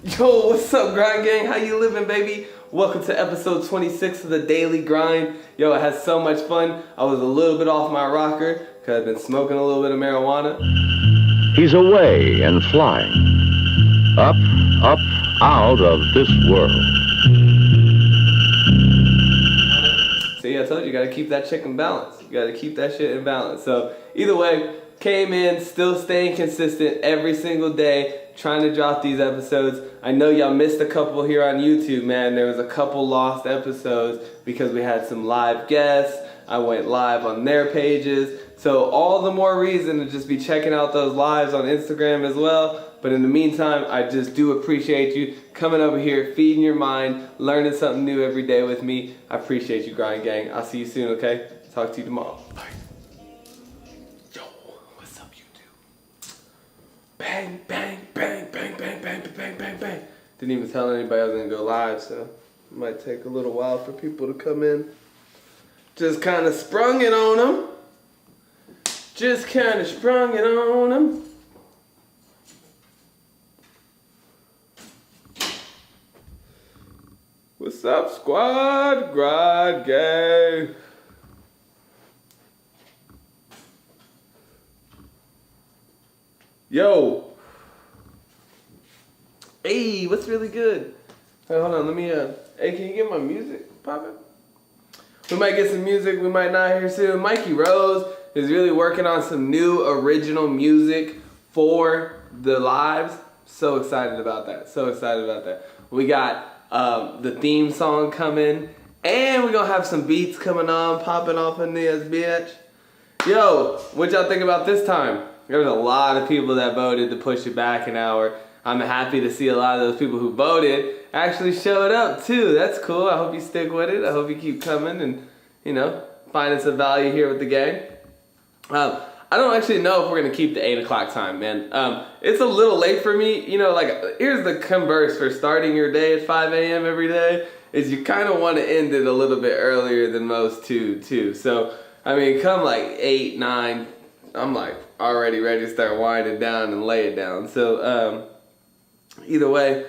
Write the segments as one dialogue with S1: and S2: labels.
S1: Yo, what's up, Grind Gang? How you living, baby? Welcome to episode 26 of the Daily Grind. Yo, I had so much fun. I was a little bit off my rocker because I've been smoking a little bit of marijuana.
S2: He's away and flying, up, up, out of this world.
S1: See, I told you gotta keep that chick in balance. You gotta keep that shit in balance. So, either way, came in, still staying consistent every single day, trying to drop these episodes. I know y'all missed a couple here on YouTube, man. There was a couple lost episodes because we had some live guests. I went live on their pages. So all the more reason to just be checking out those lives on Instagram as well. But in the meantime, I just do appreciate you coming over here, feeding your mind, learning something new every day with me. I appreciate you, Grind Gang. I'll see you soon, okay? Talk to you tomorrow. Bye. Yo, what's up, YouTube? Bang, bang, bang, bang, bang, bang, bang, bang, bang. Didn't even tell anybody I was gonna go live, so it might take a little while for people to come in. Just kind of sprung it on them. Just kind of sprung it on them. What's up, squad? Grind Gang. Yo. Hey, what's really good? Hey, hold on, let me, hey, can you get my music popping? We might get some music, we might not here soon. Mikey Rose is really working on some new original music for the lives. So excited about that, so excited about that. We got the theme song coming, and we're gonna have some beats coming on, popping off in this bitch. Yo, what y'all think about this time? There was a lot of people that voted to push it back an hour. I'm happy to see a lot of those people who voted actually showed up too. That's cool. I hope you stick with it. I hope you keep coming and, you know, finding some value here with the gang. I don't actually know if we're going to keep the 8 o'clock time, man. It's a little late for me. You know, like, here's the converse for starting your day at 5 a.m. every day is you kind of want to end it a little bit earlier than most too. So, I mean, come like 8, 9, I'm like already ready to start winding down and lay it down. So, either way,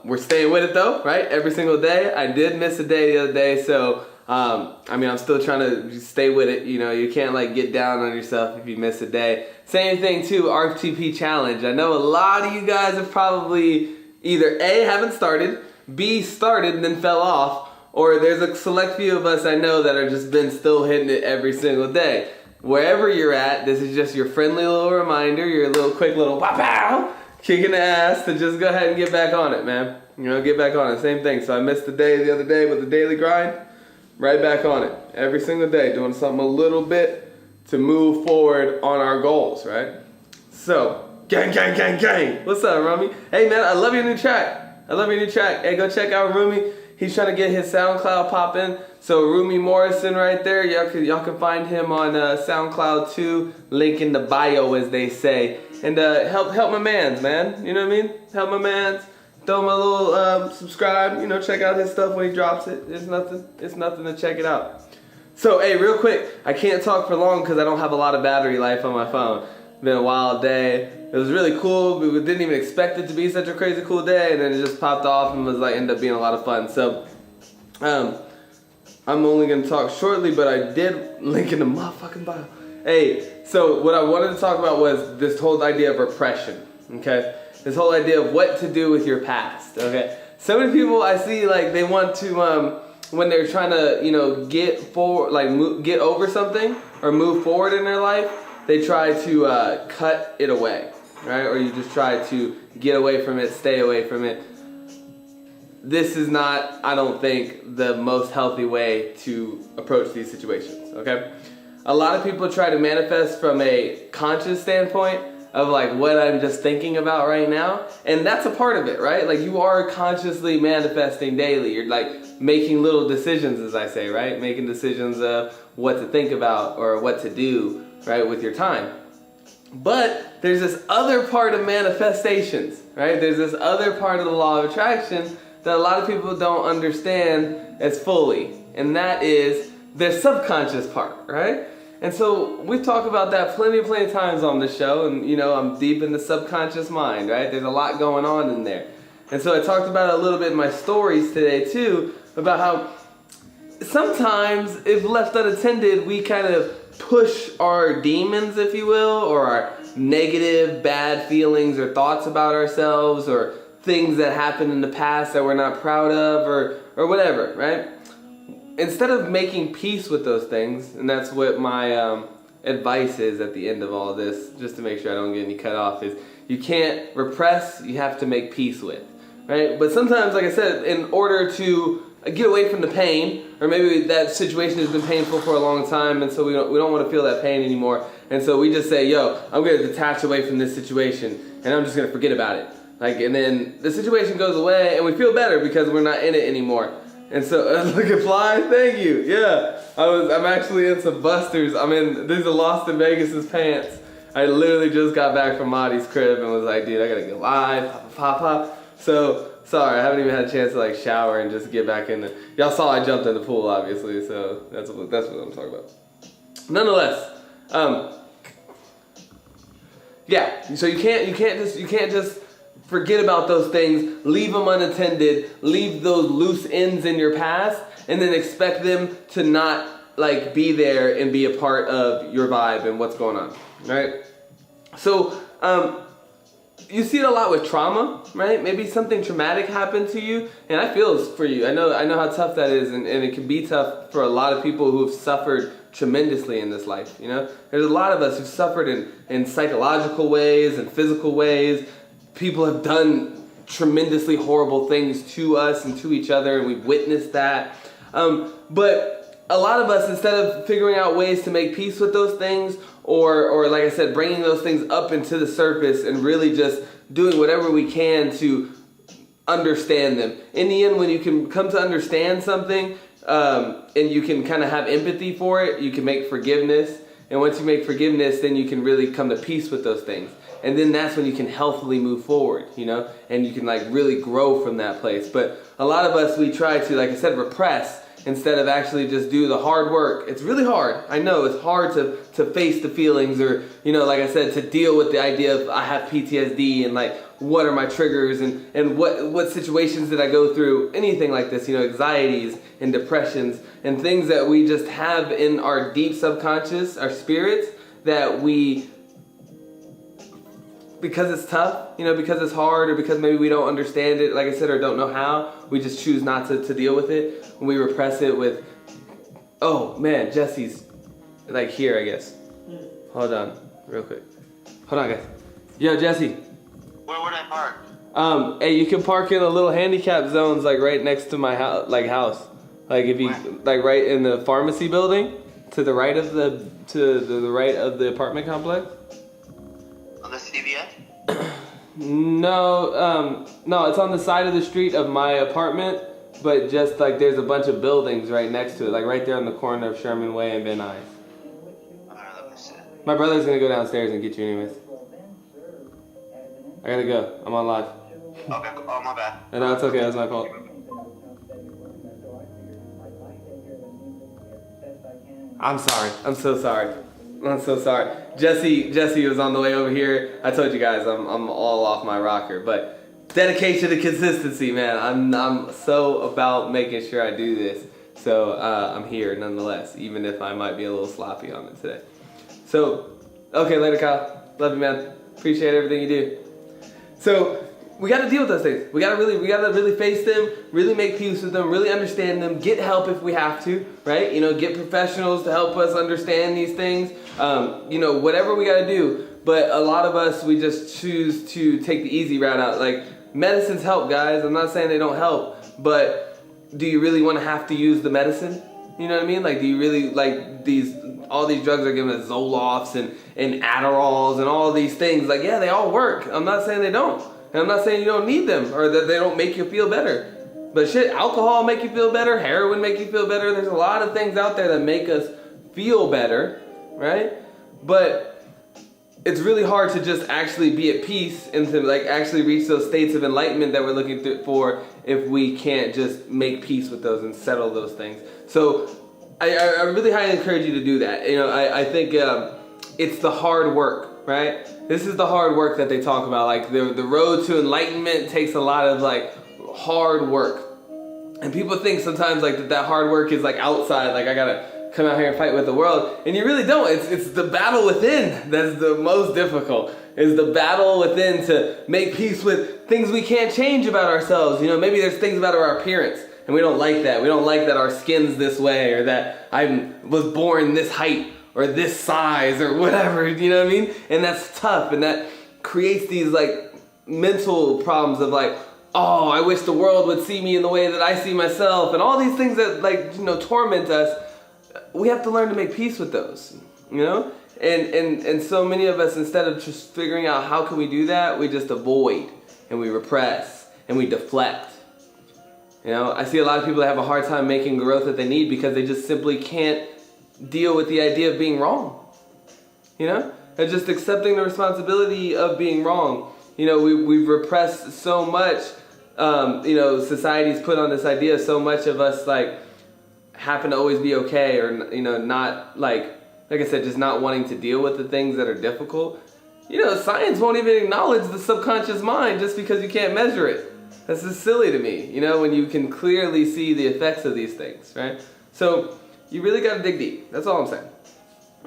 S1: we're staying with it though, right? Every single day. I did miss a day the other day, so I mean, I'm still trying to stay with it. You know, you can't like get down on yourself if you miss a day. Same thing too, RTP challenge. I know a lot of you guys have probably either A, haven't started, B, started and then fell off, or there's a select few of us I know that are just been still hitting it every single day. Wherever you're at, this is just your friendly little reminder, your little quick little pow kicking the ass to just go ahead and get back on it, man. You know, get back on it. Same thing. So I missed the day the other day with the daily grind. Right back on it. Every single day, doing something a little bit to move forward on our goals, right? So, gang, gang, gang, gang. What's up, Rumi? Hey, man, I love your new track. I love your new track. Hey, go check out Rumi. He's trying to get his SoundCloud popping. So Rumi Morrison right there. Y'all can find him on SoundCloud too. Link in the bio, as they say. And help my mans, man. You know what I mean? Help my mans. Throw him a little subscribe. You know, check out his stuff when he drops it. It's nothing to check it out. So, hey, real quick, I can't talk for long because I don't have a lot of battery life on my phone. Been a wild day. It was really cool. We didn't even expect it to be such a crazy cool day, and then it just popped off and was like ended up being a lot of fun. So, I'm only gonna talk shortly, but I did link in the motherfucking bio. Hey, so what I wanted to talk about was this whole idea of repression. Okay, this whole idea of what to do with your past. Okay, so many people I see like they want to when they're trying to get forward, like get over something or move forward in their life, they try to cut it away, right? Or you just try to get away from it, stay away from it. This is not, I don't think, the most healthy way to approach these situations, okay? A lot of people try to manifest from a conscious standpoint of like what I'm just thinking about right now, and that's a part of it, right? Like you are consciously manifesting daily. You're like making little decisions, as I say, right? Making decisions of what to think about or what to do, right, with your time. But there's this other part of manifestations, right? There's this other part of the law of attraction that a lot of people don't understand as fully, and that is their subconscious part, right? And so we've talked about that plenty of times on the show, and I'm deep in the subconscious mind, right? There's a lot going on in there. And so I talked about it a little bit in my stories today too, about how sometimes if left unattended, we kind of push our demons, if you will, or our negative, bad feelings or thoughts about ourselves, or things that happened in the past that we're not proud of, or whatever, right? Instead of making peace with those things, and that's what my advice is at the end of all this, just to make sure I don't get any cut off, is you can't repress, you have to make peace with, right? But sometimes, like I said, in order to get away from the pain, or maybe that situation has been painful for a long time, and so we don't want to feel that pain anymore, and so we just say, yo, I'm going to detach away from this situation, and I'm just going to forget about it. And then the situation goes away, and we feel better because we're not in it anymore. And so, look at Fly, thank you. Yeah, I'm actually in some Busters. These are Lost in Vegas' pants. I literally just got back from Marty's crib and was like, dude, I gotta get live, pop. So, sorry, I haven't even had a chance to shower and just get back in the... Y'all saw I jumped in the pool, obviously, so that's what I'm talking about. Nonetheless, yeah, so you can't just forget about those things, leave them unattended, leave those loose ends in your past, and then expect them to not be there and be a part of your vibe and what's going on, right? So, you see it a lot with trauma, right? Maybe something traumatic happened to you, and I feel it's for you. I know how tough that is, and it can be tough for a lot of people who have suffered tremendously in this life, There's a lot of us who've suffered in psychological ways and physical ways. People have done tremendously horrible things to us and to each other, and we've witnessed that. But a lot of us, instead of figuring out ways to make peace with those things, or like I said, bringing those things up into the surface and really just doing whatever we can to understand them. In the end, when you can come to understand something, and you can kind of have empathy for it, you can make forgiveness. And once you make forgiveness, then you can really come to peace with those things. And then that's when you can healthily move forward, and you can really grow from that place. But a lot of us, we try to, like I said, repress instead of actually just do the hard work. It's really hard. I know it's hard to face the feelings, or, like I said, to deal with the idea of I have PTSD and what are my triggers and what situations did I go through, anything like this, anxieties and depressions and things that we just have in our deep subconscious, our spirits, that we... because it's tough, because it's hard, or because maybe we don't understand it, like I said, or don't know how, we just choose not to deal with it. And we repress it with, oh man, Jesse's here, I guess. Hold on, real quick. Hold on, guys. Yo, Jesse.
S3: Where would I park?
S1: Hey, you can park in a little handicap zones, right next to my house, house. If you, right in the pharmacy building, to the right of the right of the apartment complex.
S3: On the CVS?
S1: No, it's on the side of the street of my apartment, but just there's a bunch of buildings right next to it, right there on the corner of Sherman Way and Van Nuys.
S3: Alright, let me see.
S1: My brother's gonna go downstairs and get you anyways. I gotta go. I'm on live.
S3: Okay, oh my bad.
S1: No, it's okay. That's my fault. I'm sorry. I'm so sorry. I'm so sorry. Jesse was on the way over here. I told you guys I'm all off my rocker, but dedication to consistency, man. I'm so about making sure I do this. So I'm here nonetheless, even if I might be a little sloppy on it today. So, okay, later, Kyle. Love you, man. Appreciate everything you do. So we got to deal with those things. We got to really face them, really make peace with them, really understand them, get help if we have to, right? Get professionals to help us understand these things. Whatever we got to do. But a lot of us, we just choose to take the easy route out. Medicines help, guys. I'm not saying they don't help, but do you really want to have to use the medicine? You know what I mean? Do you really all these drugs are giving us Zolofts and Adderalls and all these things. Yeah, they all work. I'm not saying they don't. And I'm not saying you don't need them or that they don't make you feel better. But shit, alcohol make you feel better, heroin make you feel better. There's a lot of things out there that make us feel better, right? But it's really hard to just actually be at peace and to actually reach those states of enlightenment that we're looking for if we can't just make peace with those and settle those things. So I really highly encourage you to do that. I think it's the hard work, right? This is the hard work that they talk about. Like the road to enlightenment takes a lot of like hard work. And people think sometimes like that hard work is like outside, like I gotta come out here and fight with the world. And you really don't. It's the battle within that's the most difficult. Is the battle within to make peace with things we can't change about ourselves. You know, maybe there's things about our appearance and we don't like that. We don't like that our skin's this way, or that I was born this height or this size or whatever, you know what I mean? And that's tough, and that creates these like mental problems of like, oh, I wish the world would see me in the way that I see myself, and all these things that like, you know, torment us. We have to learn to make peace with those, you know? And so many of us, instead of just figuring out how can we do that, we just avoid and we repress and we deflect. You know, I see a lot of people that have a hard time making growth that they need because they just simply can't deal with the idea of being wrong. You know, and just accepting the responsibility of being wrong. You know, we've repressed so much. You know, society's put on this idea so much of us like happen to always be okay, or you know, not like I said, just not wanting to deal with the things that are difficult. You know, science won't even acknowledge the subconscious mind just because you can't measure it. That's just silly to me, you know, when you can clearly see the effects of these things, right? So you really got to dig deep. That's all I'm saying.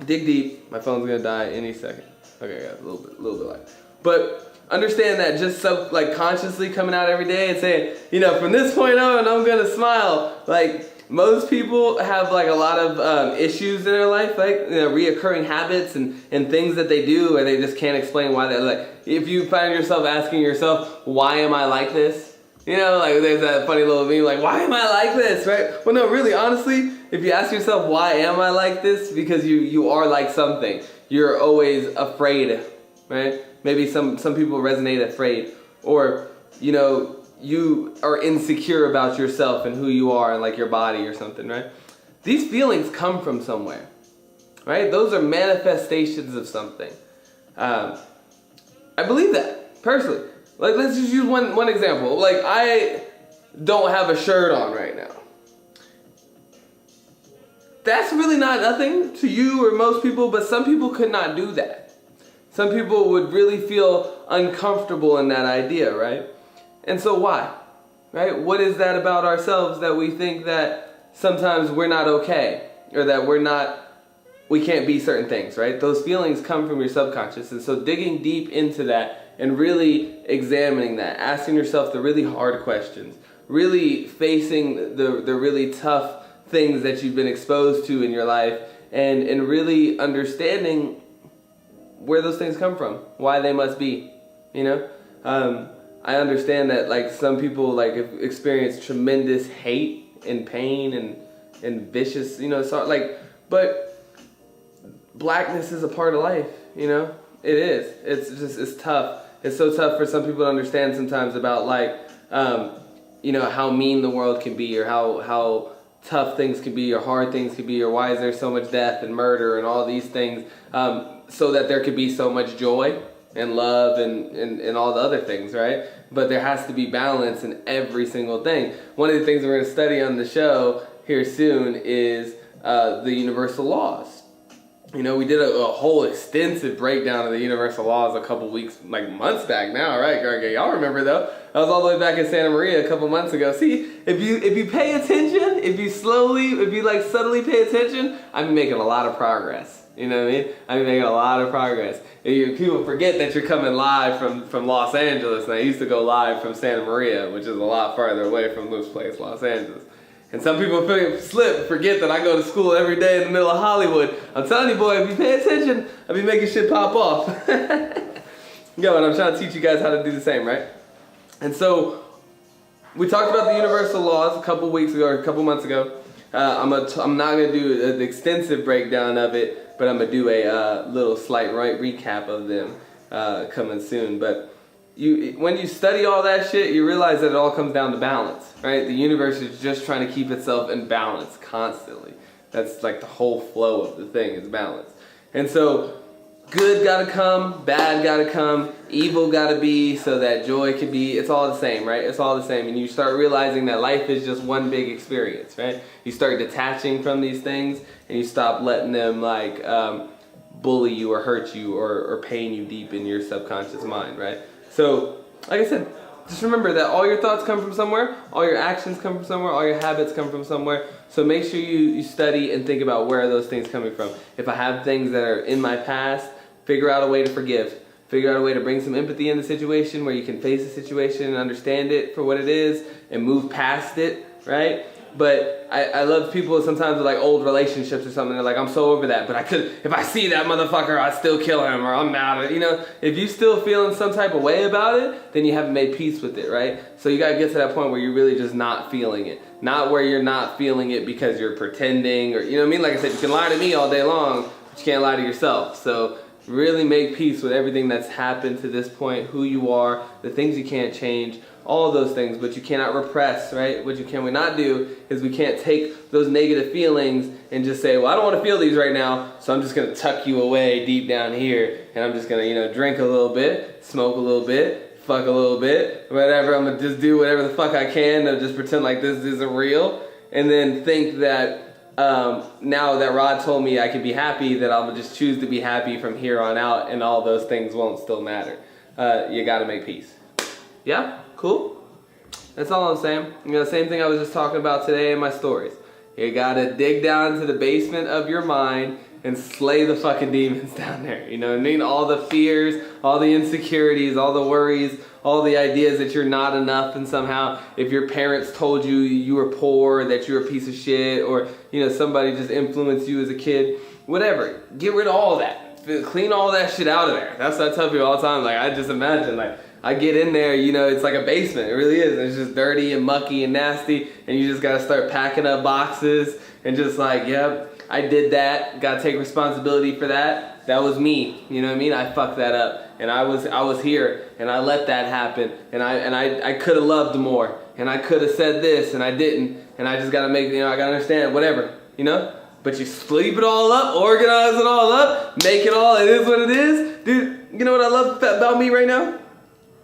S1: Dig deep. My phone's gonna die any second. Okay, I got a little bit light. But understand that just so like consciously coming out every day and saying, you know, from this point on, I'm gonna smile. Like most people have like a lot of issues in their life, like you know, reoccurring habits and things that they do, and they just can't explain why they're like. If you find yourself asking yourself, why am I like this? You know, like there's that funny little meme like, why am I like this, right? Well, no, really, honestly, if you ask yourself, why am I like this? Because you are like something. You're always afraid, right? Maybe some people resonate afraid. Or, you know, you are insecure about yourself and who you are and like your body or something, right? These feelings come from somewhere, right? Those are manifestations of something. I believe that, personally. Like, let's just use one example. Like, I don't have a shirt on right now. That's really not nothing to you or most people, but some people could not do that. Some people would really feel uncomfortable in that idea, right? And so why? Right? What is that about ourselves that we think that sometimes we're not okay, or that we can't be certain things, right? Those feelings come from your subconscious. And so digging deep into that and really examining that, asking yourself the really hard questions, really facing the really tough things that you've been exposed to in your life, and really understanding where those things come from, why they must be, you know? I understand that like some people like have experienced tremendous hate and pain and vicious, you know, so like, but blackness is a part of life, you know? It is. It's tough. It's so tough for some people to understand sometimes about like, you know, how mean the world can be, or how tough things can be, or hard things can be, or why is there so much death and murder and all these things, so that there could be so much joy and love and all the other things, right? But there has to be balance in every single thing. One of the things we're going to study on the show here soon is the universal laws. You know, we did a whole extensive breakdown of the universal laws a couple weeks, like months back now, right? Y'all remember though? I was all the way back in Santa Maria a couple months ago. See, if you pay attention, if you like subtly pay attention, I've been making a lot of progress. You know what I mean? I've been making a lot of progress. And people forget that you're coming live from Los Angeles, and I used to go live from Santa Maria, which is a lot farther away from Loose Place, Los Angeles. And some people forget that I go to school every day in the middle of Hollywood. I'm telling you, boy, if you pay attention, I'll be making shit pop off. Yo, and I'm trying to teach you guys how to do the same, right? And so, we talked about the universal laws a couple weeks ago, or a couple months ago. I'm not going to do an extensive breakdown of it, but I'm going to do a little slight recap of them coming soon. But when you study all that shit, you realize that it all comes down to balance, right? The universe is just trying to keep itself in balance constantly. That's like the whole flow of the thing is balance. And so good gotta come, bad gotta come, evil gotta be, so that joy can be. It's all the same, right? It's all the same. And you start realizing that life is just one big experience, right? You start detaching from these things, and you stop letting them like bully you or hurt you or pain you deep in your subconscious mind, right? So, like I said, just remember that all your thoughts come from somewhere, all your actions come from somewhere, all your habits come from somewhere. So make sure you study and think about where are those things coming from. If I have things that are in my past, figure out a way to forgive. Figure out a way to bring some empathy in the situation where you can face the situation and understand it for what it is and move past it, right? But I love people sometimes with like old relationships or something. They're like, I'm so over that, but if I see that motherfucker, I'd still kill him, or I'm mad at it. You know, if you still feeling some type of way about it, then you haven't made peace with it, right? So you gotta get to that point where you're really just not feeling it. Not where you're not feeling it because you're pretending, or, you know what I mean? Like I said, you can lie to me all day long, but you can't lie to yourself. So really make peace with everything that's happened to this point, who you are, the things you can't change, all of those things, but you cannot repress, right? What we not do is we can't take those negative feelings and just say, well, I don't want to feel these right now, so I'm just going to tuck you away deep down here, and I'm just going to, you know, drink a little bit, smoke a little bit, fuck a little bit, whatever. I'm going to just do whatever the fuck I can to just pretend like this isn't real, and then think that now that Rod told me I could be happy, that I'll just choose to be happy from here on out, and all those things won't still matter. You got to make peace. Yeah? Cool? That's all I'm saying. You know, the same thing I was just talking about today in my stories. You gotta dig down to the basement of your mind and slay the fucking demons down there. You know what I mean? All the fears, all the insecurities, all the worries, all the ideas that you're not enough, and somehow if your parents told you you were poor, that you're a piece of shit, or, you know, somebody just influenced you as a kid, whatever. Get rid of all that. Clean all that shit out of there. That's what I tell people all the time. Like, I just imagine, like, I get in there, you know, it's like a basement. It really is. It's just dirty and mucky and nasty, and you just gotta start packing up boxes and just like, yep, I did that. Gotta take responsibility for that. That was me. You know what I mean? I fucked that up, and I was here, and I let that happen, and I could have loved more, and I could have said this, and I didn't, and I just gotta make, you know, I gotta understand whatever, you know. But you sleep it all up, organize it all up, make it all. It is what it is, dude. You know what I love about me right now?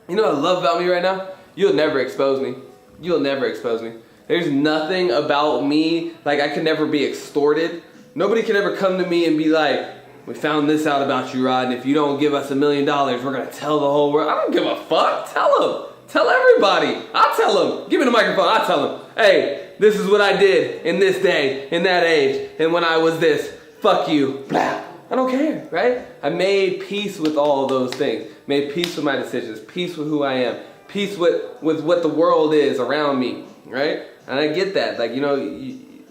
S1: You know what I love about me right now? You'll never expose me. You'll never expose me. There's nothing about me, like I can never be extorted. Nobody can ever come to me and be like, we found this out about you, Rod, and if you don't give us $1 million, we're gonna tell the whole world. I don't give a fuck. Tell them. Tell everybody. I'll tell them. Give me the microphone. I'll tell them. Hey, this is what I did in this day, in that age, and when I was this. Fuck you. Blah. I don't care, right? I made peace with all of those things. Made peace with my decisions, peace with who I am, peace with what the world is around me, right? And I get that. Like, you know,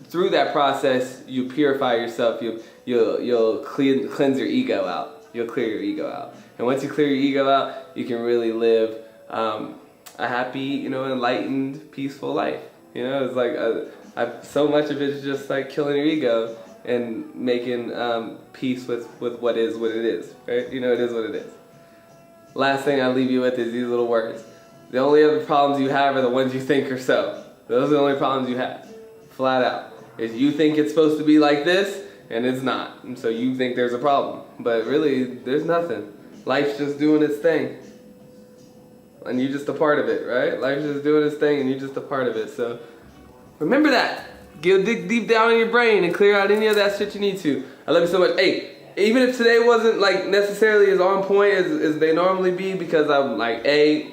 S1: through that process, you purify yourself. You'll cleanse your ego out. You'll clear your ego out. And once you clear your ego out, you can really live a happy, you know, enlightened, peaceful life. You know, it's like so much of it is just like killing your ego and making peace with what is what it is, right? You know, it is what it is. Last thing I'll leave you with is these little words. The only other problems you have are the ones you think are so. Those are the only problems you have. Flat out. Is you think it's supposed to be like this, and it's not. And so you think there's a problem. But really, there's nothing. Life's just doing its thing. And you're just a part of it, right? Life's just doing its thing, and you're just a part of it. So remember that. Dig deep down in your brain and clear out any of that shit you need to. I love you so much. Hey, even if today wasn't like necessarily as on point as they normally be, because I'm like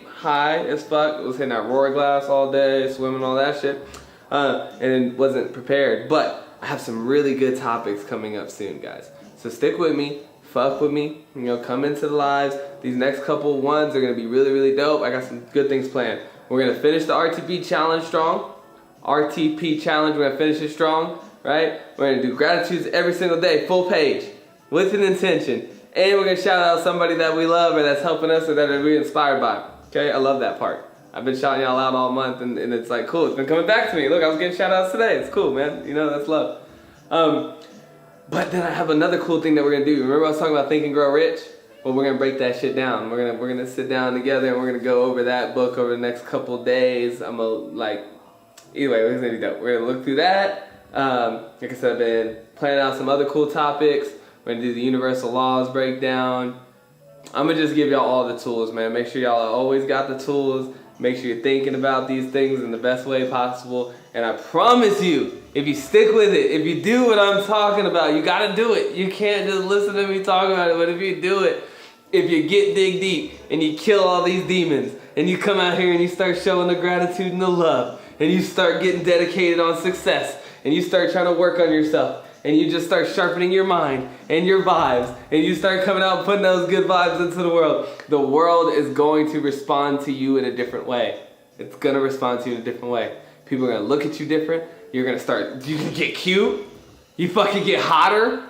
S1: high as fuck, was hitting that roar glass all day, swimming, all that shit, and wasn't prepared. But I have some really good topics coming up soon, guys. So stick with me, fuck with me, you know, come into the lives. These next couple ones are gonna be really, really dope. I got some good things planned. We're gonna finish the RTP challenge strong. RTP challenge, we're gonna finish it strong, right? We're gonna do gratitudes every single day, full page, with an intention. And we're gonna shout out somebody that we love or that's helping us or that we're inspired by. Okay, I love that part. I've been shouting y'all out all month, and it's like, cool, it's been coming back to me. Look, I was getting shout outs today. It's cool, man. You know, that's love. But then I have another cool thing that we're gonna do. Remember I was talking about Think and Grow Rich? Well, we're gonna break that shit down. We're gonna sit down together and we're gonna go over that book over the next couple days. I'm gonna either way, it's gonna be dope. We're gonna look through that. Like I said, I've been planning out some other cool topics. We're gonna do the universal laws breakdown. I'm gonna just give y'all all the tools, man. Make sure y'all always got the tools. Make sure you're thinking about these things in the best way possible. And I promise you, if you stick with it, if you do what I'm talking about, you gotta do it. You can't just listen to me talk about it, but if you do it, if you dig deep and you kill all these demons and you come out here and you start showing the gratitude and the love and you start getting dedicated on success and you start trying to work on yourself and you just start sharpening your mind and your vibes and you start coming out and putting those good vibes into the world is going to respond to you in a different way. It's going to respond to you in a different way. People are going to look at you different. You're going to start, you can get cute. You fucking get hotter.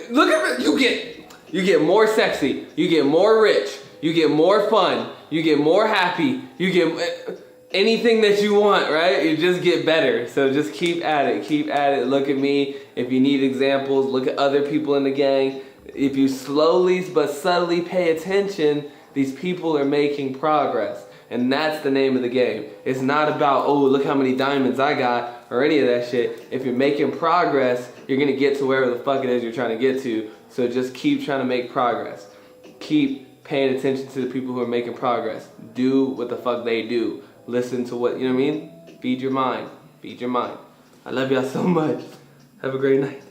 S1: Look at it, you get more sexy. You get more rich. You get more fun. You get more happy. You get anything that you want, right? You just get better. So just keep at it. Keep at it. Look at me. If you need examples, look at other people in the gang. If you slowly but subtly pay attention, these people are making progress. And that's the name of the game. It's not about, oh, look how many diamonds I got or any of that shit. If you're making progress, you're going to get to wherever the fuck it is you're trying to get to. So just keep trying to make progress. Keep paying attention to the people who are making progress. Do what the fuck they do. Listen to what, you know what I mean? Feed your mind. Feed your mind. I love y'all so much. Have a great night.